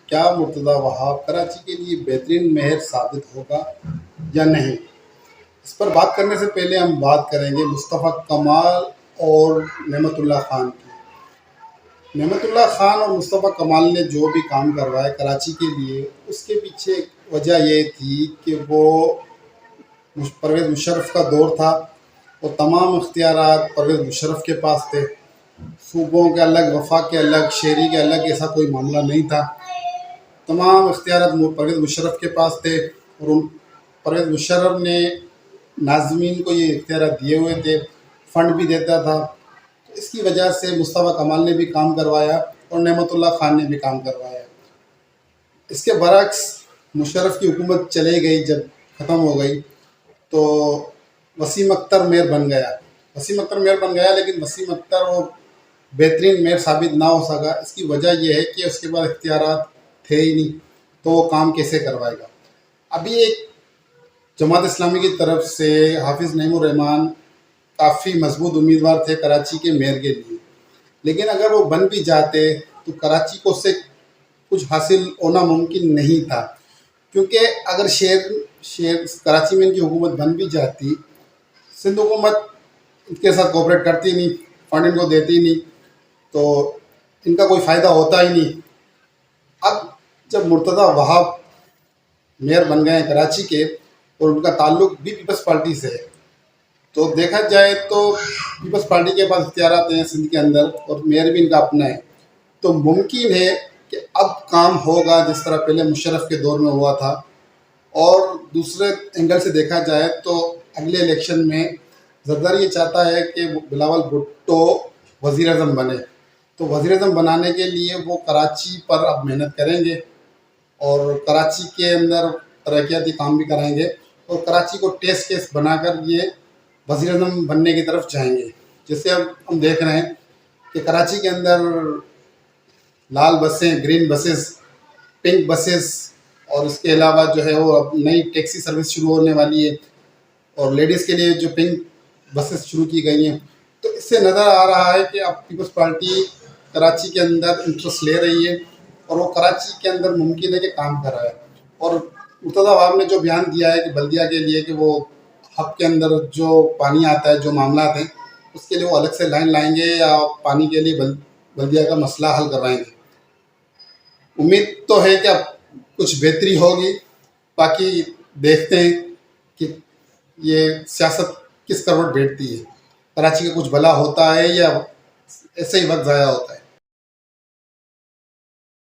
کیا مرتضی وہاب کراچی کے لیے بہترین مہر ثابت ہوگا یا نہیں؟ اس پر بات کرنے سے پہلے ہم بات کریں گے مصطفیٰ کمال اور نعمت اللہ خان کی۔ نعمت اللہ خان اور مصطفیٰ کمال نے جو بھی کام کروایا کراچی کے لیے، اس کے پیچھے وجہ یہ تھی کہ وہ پرویز مشرف کا دور تھا اور تمام اختیارات پرویز مشرف کے پاس تھے۔ صوبوں کے الگ، وفاق کے الگ، شہری کے الگ ایسا کوئی معاملہ نہیں تھا۔ تمام اختیارات پرویز مشرف کے پاس تھے اور پرویز مشرف نے ناظمین کو یہ اختیارات دیے ہوئے تھے، فنڈ بھی دیتا تھا۔ اس کی وجہ سے مصطفیٰ کمال نے بھی کام کروایا اور نعمت اللہ خان نے بھی کام کروایا۔ اس کے برعکس مشرف کی حکومت چلے گئی، جب ختم ہو گئی تو وسیم اختر میئر بن گیا، لیکن وسیم اختر وہ بہترین میئر ثابت نہ ہو سکا۔ اس کی وجہ یہ ہے کہ اس کے پاس اختیارات تھے ہی نہیں، تو وہ کام کیسے کروائے گا۔ ابھی ایک جماعت اسلامی کی طرف سے حافظ نعیم الرحمان کافی مضبوط امیدوار تھے کراچی کے میئر کے لیے، لیکن اگر وہ بن بھی جاتے تو کراچی کو سے کچھ حاصل ہونا ممکن نہیں تھا، کیونکہ اگر شہر کراچی میں ان کی حکومت بن بھی جاتی، سندھ حکومت ان کے ساتھ کوپریٹ کرتی نہیں، فنڈ ان کو دیتی نہیں، تو ان کا کوئی فائدہ ہوتا ہی نہیں۔ اب جب مرتضی وہاب میئر بن گئے ہیں کراچی کے اور ان کا تعلق بھی پیپلز پارٹی سے ہے، تو دیکھا جائے تو پیپلز پارٹی کے پاس اختیارات ہیں سندھ کے اندر اور میئر بھی ان کا اپنا ہے، تو ممکن ہے کہ اب کام ہوگا جس طرح پہلے مشرف کے دور میں ہوا تھا۔ اور دوسرے اینگل سے دیکھا جائے تو اگلے الیکشن میں زرداری یہ چاہتا ہے کہ بلاول بھٹو وزیر اعظم بنے، تو وزیر اعظم بنانے کے لیے وہ کراچی پر اب محنت کریں گے اور کراچی کے اندر ترقیاتی کام بھی کرائیں گے اور کراچی کو ٹیسٹ کیس بنا کر یہ وزیر اعظم بننے کی طرف جائیں گے۔ جیسے اب ہم دیکھ رہے ہیں کہ کراچی کے اندر لال بسیں، گرین بسز، پنک بسز، اور اس کے علاوہ جو ہے وہ اب نئی ٹیکسی سروس شروع ہونے والی ہے اور لیڈیز کے لیے جو پنک بسز شروع کی گئی ہیں، تو اس سے نظر آ رہا ہے کہ اب پیپلز پارٹی کراچی کے اندر انٹرسٹ لے رہی ہے اور وہ کراچی کے اندر ممکن ہے کہ کام کر رہا ہے۔ اور مرتضی وہاب نے جو بیان دیا ہے کہ بلدیہ کے لیے کہ وہ ہب کے اندر جو پانی آتا ہے، جو معاملات ہیں، اس کے لیے وہ الگ سے لائن لائیں گے یا پانی کے لیے بلدیہ کا مسئلہ حل کروائیں گے۔ امید تو ہے کہ اب کچھ بہتری ہوگی، باقی دیکھتے ہیں کہ یہ سیاست کس کروٹ بیٹھتی ہے، کراچی کا کچھ بھلا ہوتا ہے یا ایسے ہی وقت ضائع ہوتا ہے۔